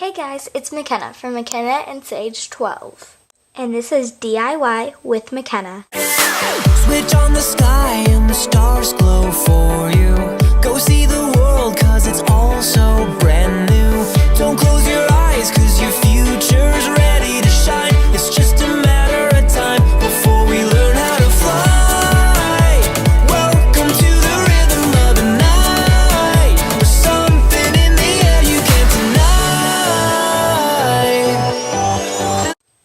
Hey guys, it's McKenna from McKenna and Sage 12. And this is DIY with McKenna. Switch on the sky and the stars glow for you. Go see the world cause it's all so brand new. Don't close your eyes cause your future's ready to shine. It's just a matter of time before we learn how to fly. Welcome to the rhythm of the night. There's something in the air you can't deny.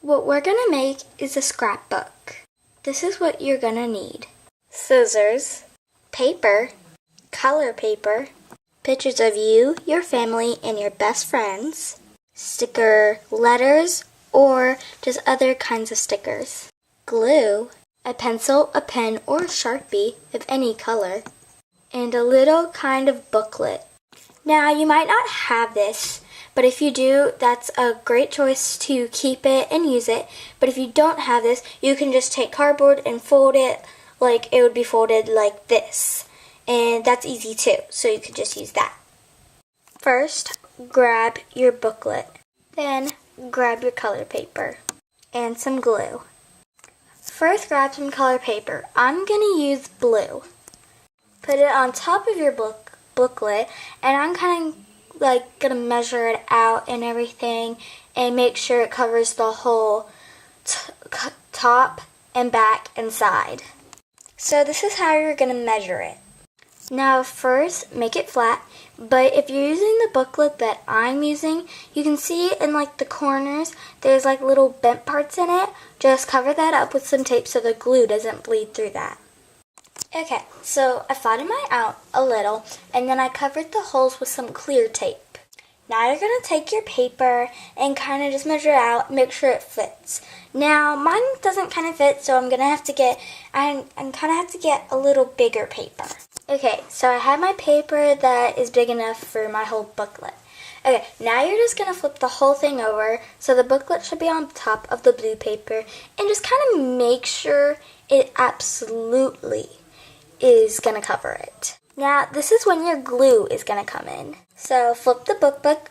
What we're gonna make is a scrapbook. This is what you're gonna need. Scissors, paper, color paper, pictures of you, your family, and your best friends, sticker letters, or just other kinds of stickers, glue, a pencil, a pen, or a Sharpie of any color, and a little kind of booklet. Now, you might not have this, but if you do, that's a great choice to keep it and use it. But if you don't have this, you can just take cardboard and fold it like it would be folded like this. And that's easy too, so you could just use that. First, grab your booklet. Then, grab your color paper and some glue. First, grab some color paper. I'm going to use blue. Put it on top of your booklet, and I'm kind of gonna measure it out and everything and make sure it covers the whole top and back and side. So this is how you're gonna measure it. Now first, make it flat, but if you're using the booklet that I'm using, you can see in the corners, there's little bent parts in it. Just cover that up with some tape so the glue doesn't bleed through that. Okay, so I flattened mine out a little, and then I covered the holes with some clear tape. Now you're going to take your paper and kind of just measure it out, make sure it fits. Now, mine doesn't kind of fit, so I'm going to have to get a little bigger paper. Okay, so I have my paper that is big enough for my whole booklet. Okay, now you're just going to flip the whole thing over, so the booklet should be on top of the blue paper, and just kind of make sure it absolutely is going to cover it. Now, this is when your glue is going to come in. So, flip the booklet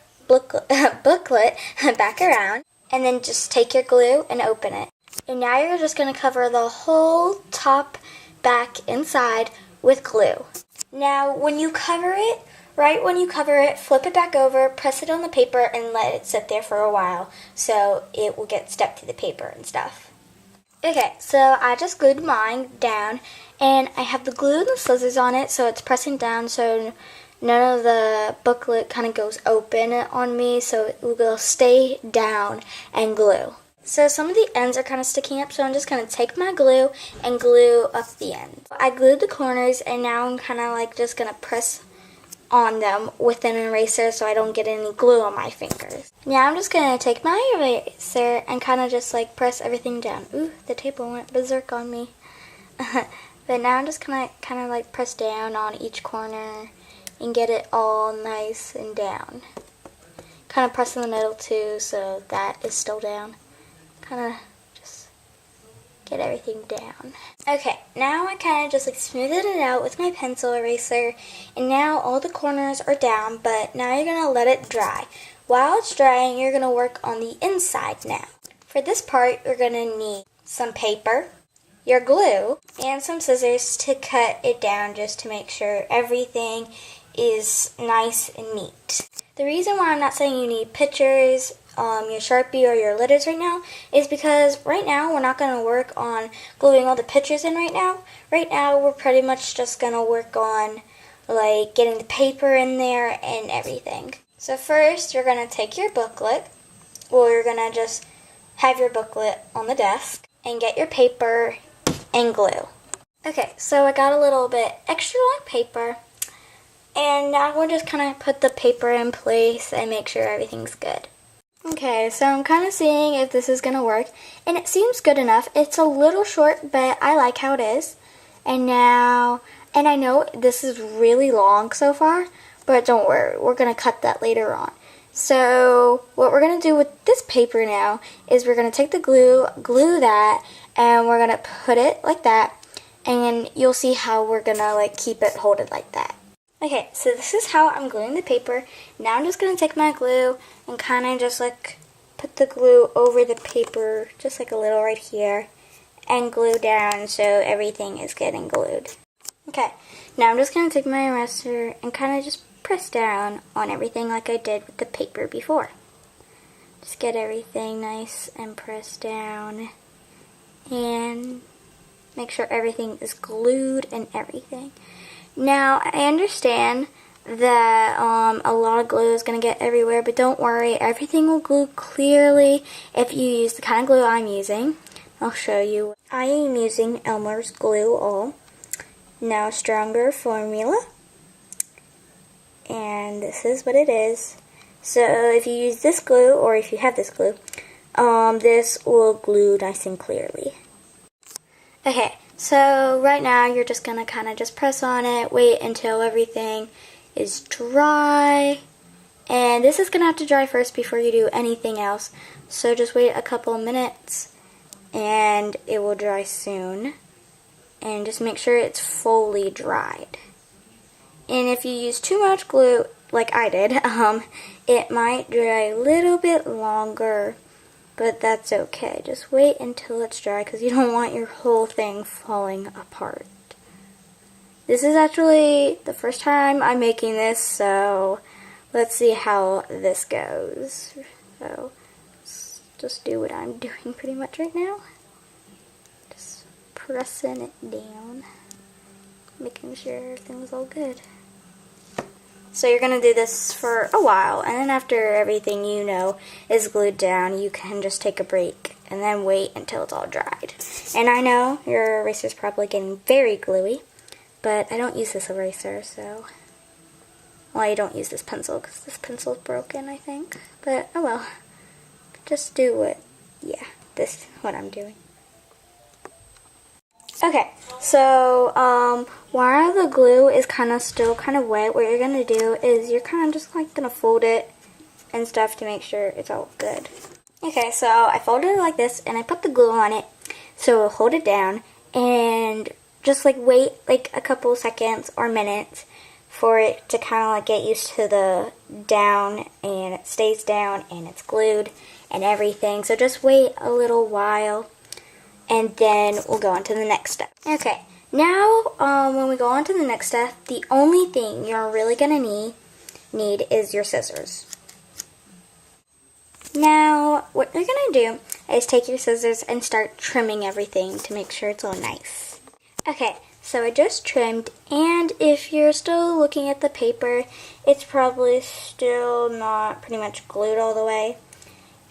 back around, and then just take your glue and open it. And now you're just going to cover the whole top, back, inside with glue. Now, when you cover it, flip it back over, press it on the paper, and let it sit there for a while so it will get stuck to the paper and stuff. Okay, so I just glued mine down, and I have the glue and the scissors on it, so it's pressing down so none of the booklet kind of goes open on me, so it will stay down and glue. So some of the ends are kind of sticking up, so I'm just going to take my glue and glue up the end. I glued the corners, and now I'm kind of just going to press on them with an eraser so I don't get any glue on my fingers. Now I'm just going to take my eraser and kind of just press everything down. Ooh, the table went berserk on me. But now I'm just going to kind of press down on each corner and get it all nice and down. Kind of press in the middle too so that is still down. Kind of just get everything down. Okay, now I kind of just smoothed it out with my pencil eraser, and now all the corners are down, but now you're going to let it dry. While it's drying, you're going to work on the inside now. For this part, you're going to need some paper, your glue, and some scissors to cut it down just to make sure everything is nice and neat. The reason why I'm not saying you need pictures, your Sharpie or your letters right now is because right now we're not going to work on gluing all the pictures in right now. Right now we're pretty much just going to work on getting the paper in there and everything. So first you're going to take your booklet, or you're going to just have your booklet on the desk and get your paper and glue. Okay, so I got a little bit extra long paper, and now we'll just kind of put the paper in place and make sure everything's good. Okay, so I'm kind of seeing if this is going to work, and it seems good enough. It's a little short, but I like how it is. And I know this is really long so far, but don't worry, we're going to cut that later on. So what we're going to do with this paper now is we're going to take the glue that, and we're going to put it like that, and you'll see how we're going to keep it holded like that. Okay, so this is how I'm gluing the paper. Now I'm just going to take my glue and kind of just like put the glue over the paper, just like a little right here, and glue down so everything is getting glued. Okay, now I'm just going to take my eraser and kind of just press down on everything like I did with the paper before. Just get everything nice and press down and make sure everything is glued and everything. Now, I understand that a lot of glue is going to get everywhere, but don't worry, everything will glue clearly if you use the kind of glue I'm using. I'll show you. I am using Elmer's Glue All, now stronger formula, and this is what it is. So if you use this glue, or if you have this glue, this will glue nice and clearly. Okay, so right now you're just going to kind of just press on it, wait until everything is dry, and this is going to have to dry first before you do anything else, so just wait a couple minutes and it will dry soon, and just make sure it's fully dried. And if you use too much glue, like I did, it might dry a little bit longer, but that's okay. Just wait until it's dry because you don't want your whole thing falling apart. This is actually the first time I'm making this, so let's see how this goes. So let's just do what I'm doing pretty much right now. Just pressing it down, making sure everything's all good. So you're going to do this for a while, and then after everything you know is glued down, you can just take a break and then wait until it's all dried. And I know your eraser's probably getting very gluey, but I don't use this eraser, so... Well, I don't use this pencil because this pencil's broken, I think. But, oh well. Just do what... Yeah, this is what I'm doing. Okay, so while the glue is still kind of wet, what you're going to do is you're kind of just like going to fold it and stuff to make sure it's all good. Okay, so I folded it like this and I put the glue on it so it'll hold it down, and just like wait like a couple seconds or minutes for it to kind of like get used to the down, and it stays down and it's glued and everything. So just wait a little while, and then we'll go on to the next step. Okay, now when we go on to the next step, the only thing you're really going to need is your scissors. Now, what you're going to do is take your scissors and start trimming everything to make sure it's all nice. Okay, so I just trimmed, and if you're still looking at the paper, it's probably still not pretty much glued all the way.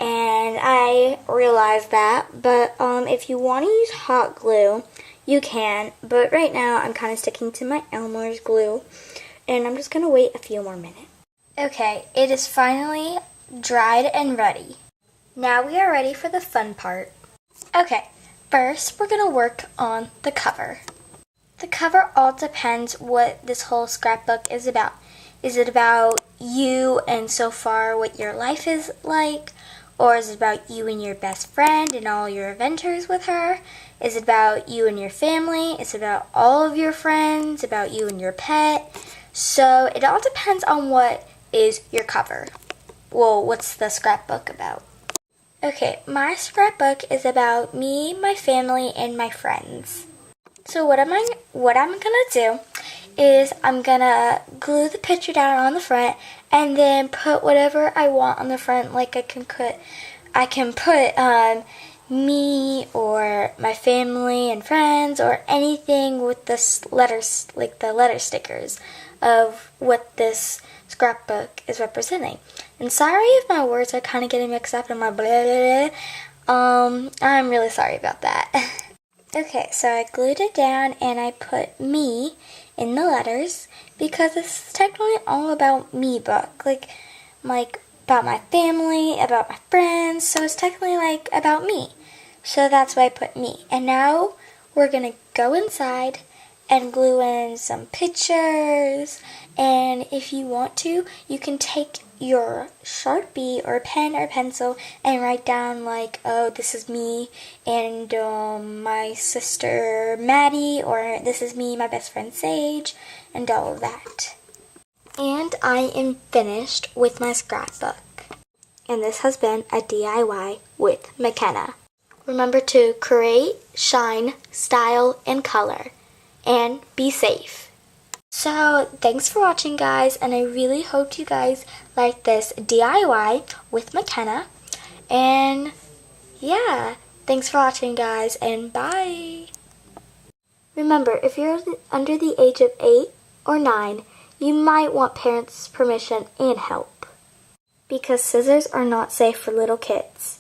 And I realize that, but if you want to use hot glue, you can. But right now, I'm kind of sticking to my Elmer's glue, and I'm just going to wait a few more minutes. Okay, it is finally dried and ready. Now we are ready for the fun part. Okay, first we're going to work on the cover. The cover all depends what this whole scrapbook is about. Is it about you and so far what your life is like? Or is it about you and your best friend and all your adventures with her? Is it about you and your family? Is it about all of your friends? About you and your pet? So it all depends on what is your cover. Well, what's the scrapbook about? Okay, my scrapbook is about me, my family, and my friends. So what I'm gonna do is I'm gonna glue the picture down on the front and then put whatever I want on the front. Like I can put me or my family and friends or anything with the letters, like the letter stickers of what this scrapbook is representing. And sorry if my words are kind of getting mixed up in my blah blah blah. I'm really sorry about that. Okay, so I glued it down and I put me in the letters because this is technically all about me book. Like about my family, about my friends, so it's technically like about me. So that's why I put me. And now we're going to go inside and glue in some pictures. And if you want to, you can take your Sharpie or pen or pencil and write down like, oh, this is me and my sister Maddie, or this is me, my best friend Sage, and all of that. And I am finished with my scrapbook. And this has been a DIY with McKenna. Remember to create, shine, style, and color. And be safe. So, thanks for watching, guys. And I really hope you guys like this DIY with McKenna. And yeah, thanks for watching, guys. And bye. Remember, if you're under the age of 8 or 9, you might want parents' permission and help, because scissors are not safe for little kids.